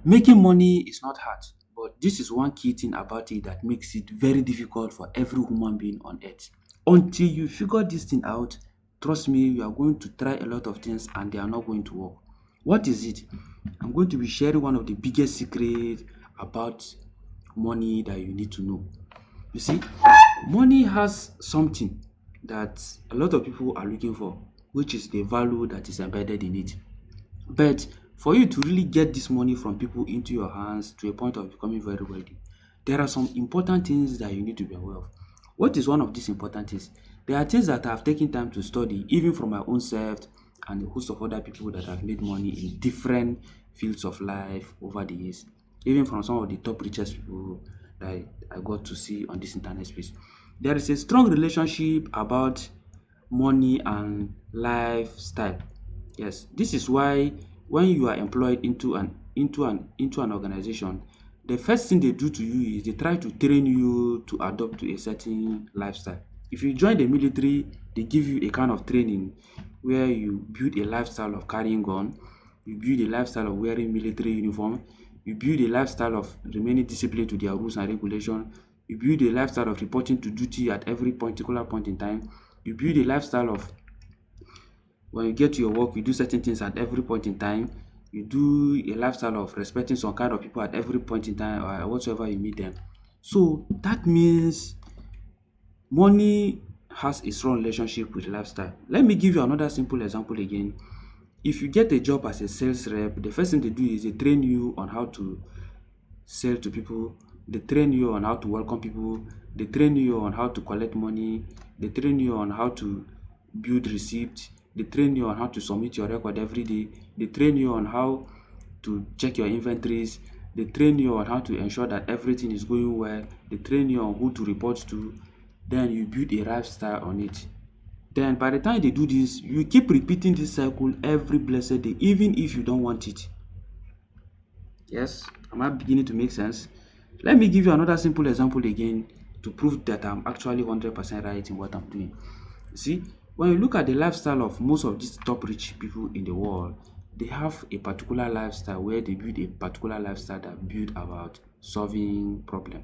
Making money is not hard, but this is one key thing about it that makes it very difficult for every human being on earth. Until you figure this thing out, trust me, you are going to try a lot of things and they are not going to work. What is it? I'm going to be sharing one of the biggest secrets about money that you need to know. You see, money has something that a lot of people are looking for, which is the value that is embedded in it. But for you to really get this money from people into your hands to a point of becoming very wealthy, there are some important things that you need to be aware of. What is one of these important things? There are things that I've taken time to study, even from my own self and a host of other people that have made money in different fields of life over the years, even from some of the top richest people that I got to see on this internet space. There is a strong relationship about money and lifestyle. Yes, this is why when you are employed into an organization, the first thing they do to you is they try to train you to adopt to a certain lifestyle. If you join the military, they give you a kind of training where you build a lifestyle of carrying gun, you build a lifestyle of wearing military uniform, you build a lifestyle of remaining disciplined to their rules and regulation, you build a lifestyle of reporting to duty at every particular point in time, you build a lifestyle of when you get to your work, you do certain things at every point in time. You do a lifestyle of respecting some kind of people at every point in time or whatsoever you meet them. So that means money has a strong relationship with lifestyle. Let me give you another simple example again. If you get a job as a sales rep, the first thing they do is they train you on how to sell to people, they train you on how to welcome people, they train you on how to collect money, they train you on how to build receipt, they train you on how to submit your record every day, they train you on how to check your inventories, they train you on how to ensure that everything is going well, they train you on who to report to, then you build a lifestyle on it. Then by the time they do this, you keep repeating this cycle every blessed day, even if you don't want it. Yes, am I beginning to make sense? Let me give you another simple example again to prove that I'm actually 100% right in what I'm doing. You see, when you look at the lifestyle of most of these top rich people in the world, they have a particular lifestyle where they build a particular lifestyle that build about solving problem.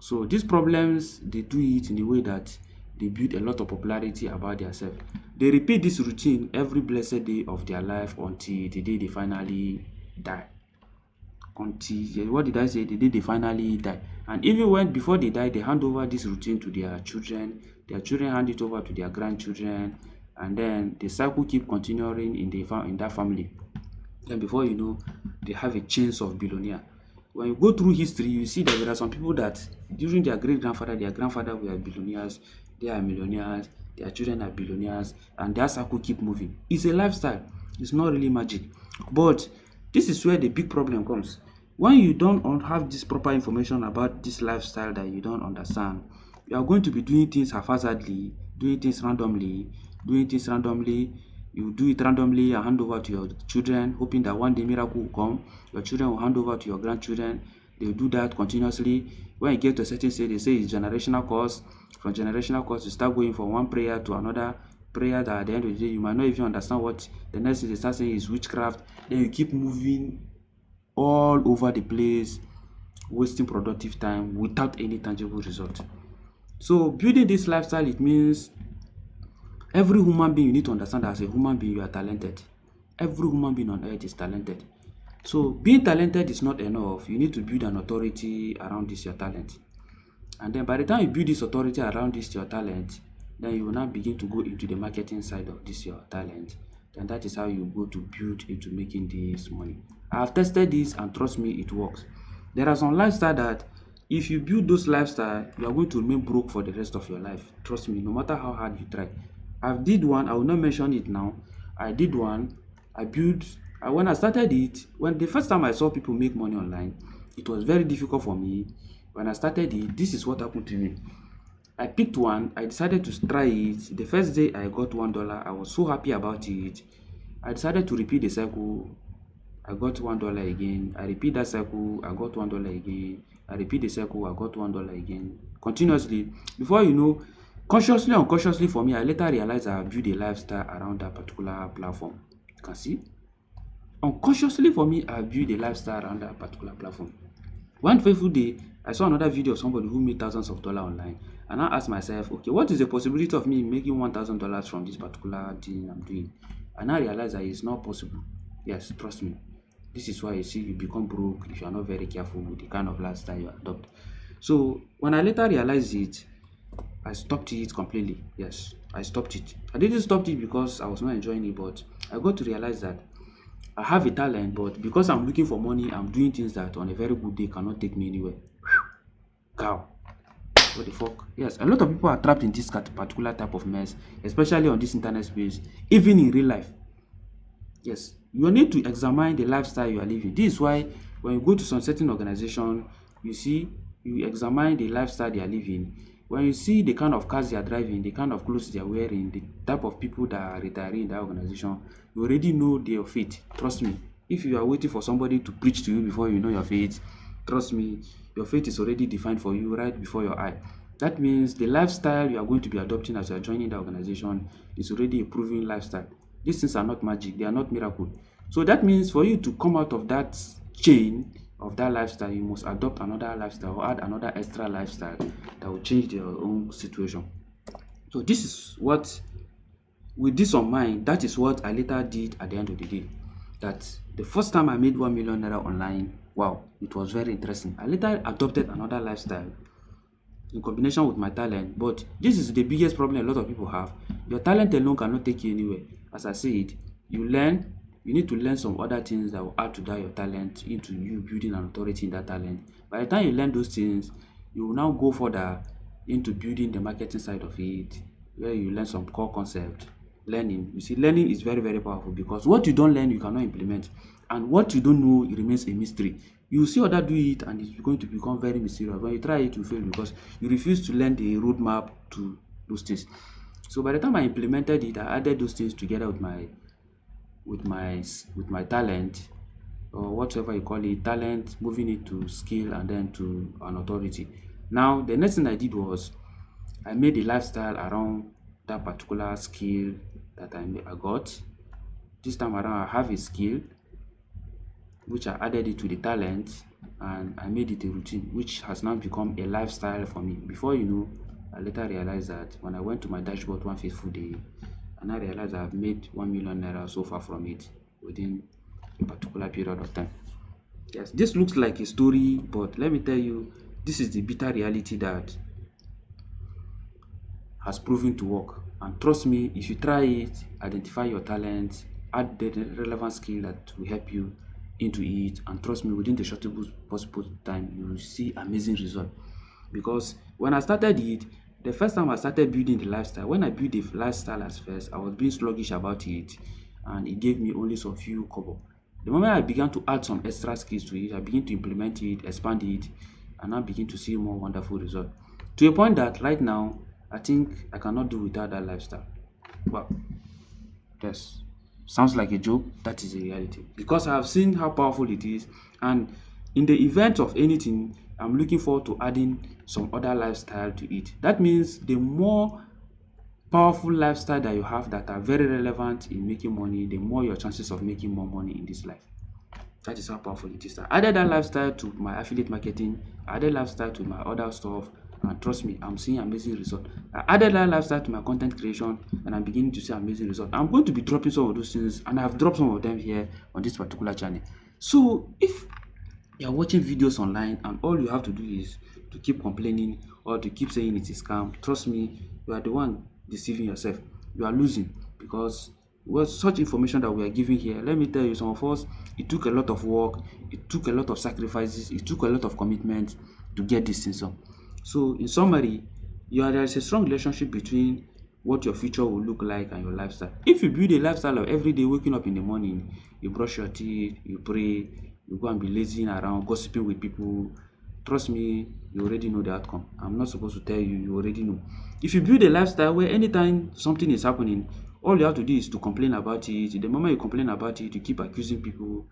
So these problems, they do it in a way that they build a lot of popularity about themselves. They repeat this routine every blessed day of their life until the day they finally die. Until what did I say? The day they finally die. And even when before they die, they hand over this routine to their children. Their children hand it over to their grandchildren, and then the cycle keep continuing in that family. Then before you know, they have a chains of billionaire. When you go through history, you see that there are some people that during their great grandfather, their grandfather were billionaires, they are millionaires, their children are billionaires, and their cycle keep moving. It's a lifestyle. It's not really magic. But this is where the big problem comes. When you don't have this proper information about this lifestyle that you don't understand, you are going to be doing things haphazardly, doing things randomly, doing things randomly. You do it randomly and hand over to your children, hoping that one day miracle will come. Your children will hand over to your grandchildren. They will do that continuously. When you get to a certain stage, they say it's generational cause. From generational cause, you start going from one prayer to another prayer that at the end of the day, you might not even understand what the next thing they start saying is witchcraft. Then you keep moving all over the place, wasting productive time without any tangible result. So building this lifestyle, it means every human being, you need to understand that as a human being, you are talented. Every human being on earth is talented. So being talented is not enough. You need to build an authority around this your talent. And then by the time you build this authority around this your talent, then you will now begin to go into the marketing side of this your talent. Then that is how you go to build into making this money. I have tested this and trust me, it works. There are some lifestyle that if you build those lifestyle, you are going to remain broke for the rest of your life. Trust me, no matter how hard you try. I did one, I will not mention it now. I did one, I built, when I started it, when the first time I saw people make money online, it was very difficult for me. When I started it, this is what happened to me. I picked one, I decided to try it. The first day I got $1. I was so happy about it. I decided to repeat the cycle. I got $1 again. I repeat that cycle, I got $1 again. I repeat the cycle, I got $1 again. Continuously. Before you know, consciously or unconsciously for me, I later realized I built a lifestyle around that particular platform. You can see. Unconsciously for me, I built a lifestyle around that particular platform. One fateful day, I saw another video of somebody who made thousands of dollars online, and I asked myself, okay, what is the possibility of me making $1,000 from this particular thing I'm doing? And I realized that it's not possible. Yes, trust me. This is why you see you become broke if you are not very careful with the kind of lifestyle you adopt. So when I later realized it, I stopped it completely. Yes, I stopped it. I didn't stop it because I was not enjoying it, but I got to realize that I have a talent, but because I'm looking for money, I'm doing things that on a very good day cannot take me anywhere. Cow. What the fuck? Yes, a lot of people are trapped in this particular type of mess, especially on this internet space, even in real life. Yes, you need to examine the lifestyle you are living. This is why when you go to some certain organization, you see, you examine the lifestyle they are living. When you see the kind of cars they are driving, the kind of clothes they are wearing, the type of people that are retiring in that organization, you already know their fate. Trust me. If you are waiting for somebody to preach to you before you know your fate, trust me, your fate is already defined for you right before your eye. That means the lifestyle you are going to be adopting as you are joining the organization is already a proven lifestyle. These things are not magic, they are not miracle. So that means for you to come out of that chain of that lifestyle, you must adopt another lifestyle or add another extra lifestyle that will change your own situation. So this is what, with this on mind, that is what I later did at the end of the day. That the first time I made 1 million naira online, wow, it was very interesting. I later adopted another lifestyle in combination with my talent. But this is the biggest problem a lot of people have. Your talent alone cannot take you anywhere. As I said, you need to learn some other things that will add to that your talent into you building an authority in that talent. By the time you learn those things, you will now go further into building the marketing side of it, where you learn some core concept. Learning, you see, learning is very, very powerful because what you don't learn, you cannot implement. And what you don't know, it remains a mystery. You see other do it and it's going to become very mysterious. When you try it, you fail because you refuse to learn the roadmap to those things. So by the time I implemented it, I added those things together with my talent, or whatever you call it, talent, moving it to skill and then to an authority. Now the next thing I did was I made a lifestyle around that particular skill that I got. This time around I have a skill which I added it to the talent and I made it a routine, which has now become a lifestyle for me. Before you know, I later realized that when I went to my dashboard one fateful day, and I realized I've made 1 million naira so far from it within a particular period of time. Yes, this looks like a story, but let me tell you, this is the bitter reality that has proven to work. And trust me, if you try it, identify your talent, add the relevant skill that will help you into it, and trust me, within the shortest possible time, you will see amazing result. Because when I started it, the first time I started building the lifestyle, when I built the lifestyle at first, I was being sluggish about it, and it gave me only some few kobo. The moment I began to add some extra skills to it, I begin to implement it, expand it, and now begin to see more wonderful results. To a point that right now, I think I cannot do without that lifestyle. Wow, yes. Sounds like a joke, that is a reality. Because I have seen how powerful it is, and in the event of anything, I'm looking forward to adding some other lifestyle to it. That means the more powerful lifestyle that you have that are very relevant in making money, the more your chances of making more money in this life. That is how powerful it is. I added that lifestyle to my affiliate marketing, I added lifestyle to my other stuff, and trust me, I'm seeing amazing results. I added that lifestyle to my content creation, and I'm beginning to see amazing results. I'm going to be dropping some of those things, and I've dropped some of them here on this particular channel. So if you're watching videos online and all you have to do is to keep complaining or to keep saying it's a scam, trust me, you are the one deceiving yourself. You are losing because with such information that we are giving here, let me tell you, some of us, it took a lot of work, it took a lot of sacrifices, it took a lot of commitment to get this thing done. So in summary, there is a strong relationship between what your future will look like and your lifestyle. If you build a lifestyle of every day waking up in the morning, you brush your teeth, you pray, you go and be lazing around, gossiping with people, trust me, you already know the outcome. I'm not supposed to tell you, you already know. If you build a lifestyle where anytime something is happening, all you have to do is to complain about it. The moment you complain about it, you keep accusing people.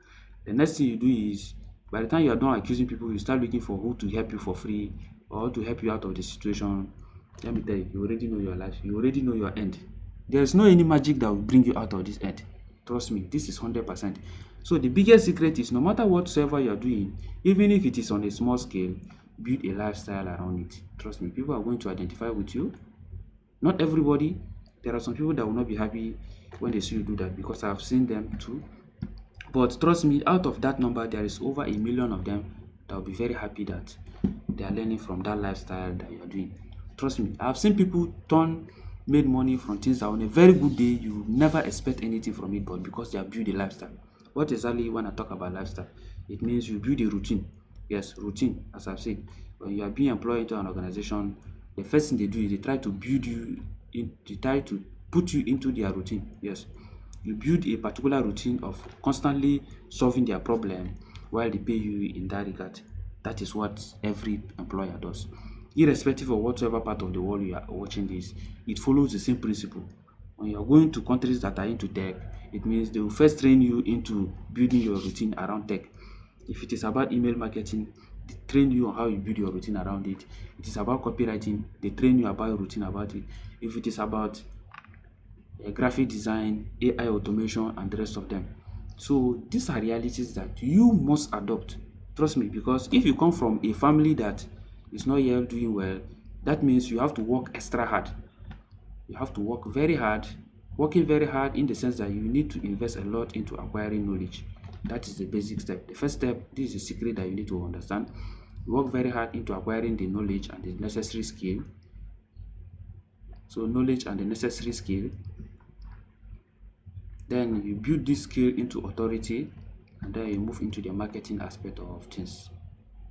The next thing you do is, by the time you are done accusing people, you start looking for who to help you for free or to help you out of the situation. Let me tell you, you already know your life. You already know your end. There is no any magic that will bring you out of this end. Trust me, this is 100%. So the biggest secret is no matter whatsoever you are doing, even if it is on a small scale, build a lifestyle around it. Trust me, people are going to identify with you. Not everybody. There are some people that will not be happy when they see you do that, because I've seen them too. But trust me, out of that number, there is over a million of them that will be very happy that they are learning from that lifestyle that you are doing. Trust me, I've seen people made money from things that on a very good day you will never expect anything from it, but because they have built a lifestyle. What exactly when I talk about lifestyle? It means you build a routine. Yes, routine, as I've said. When you are being employed into an organization, the first thing they do is they try to build you they try to put you into their routine. Yes. You build a particular routine of constantly solving their problem while they pay you in that regard. That is what every employer does. Irrespective of whatever part of the world you are watching this, it follows the same principle. When you are going to countries that are into tech, it means they will first train you into building your routine around tech. If it is about email marketing, they train you on how you build your routine around it. It is about copywriting, they train you about routine about it. If it is about graphic design, AI automation, and the rest of them. So these are realities that you must adopt. Trust me, because if you come from a family that is not yet doing well, that means you have to work extra hard. You have to work very hard, working very hard in the sense that you need to invest a lot into acquiring knowledge. That is the basic step. The first step, this is a secret that you need to understand. You work very hard into acquiring the knowledge and the necessary skill. So knowledge and the necessary skill. Then you build this skill into authority, and then you move into the marketing aspect of things.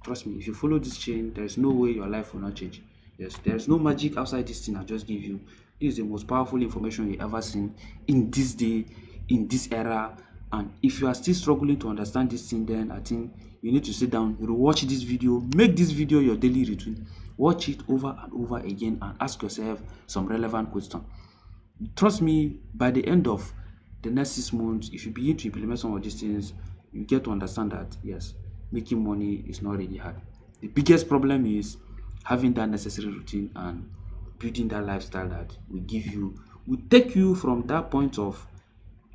Trust me, if you follow this chain, there is no way your life will not change. Yes, there is no magic outside this thing I just give you. This is the most powerful information you ever seen in this day, in this era. And if you are still struggling to understand this thing, then I think you need to sit down, rewatch this video, make this video your daily routine, watch it over and over again, and ask yourself some relevant questions. Trust me, by the end of the next 6 months, if you begin to implement some of these things, you get to understand that yes, making money is not really hard. The biggest problem is having that necessary routine and building that lifestyle that will take you from that point of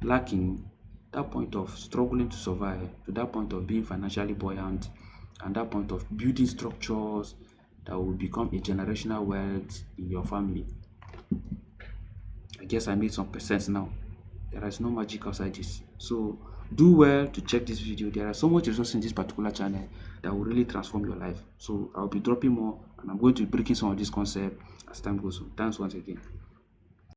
lacking, that point of struggling to survive, to that point of being financially buoyant, and that point of building structures that will become a generational wealth in your family. I guess I made some sense now. There is no magic outside this. So do well to check this video. There are so much resources in this particular channel that will really transform your life. So I'll be dropping more, and I'm going to be breaking some of this concept as time goes on. Thanks once again.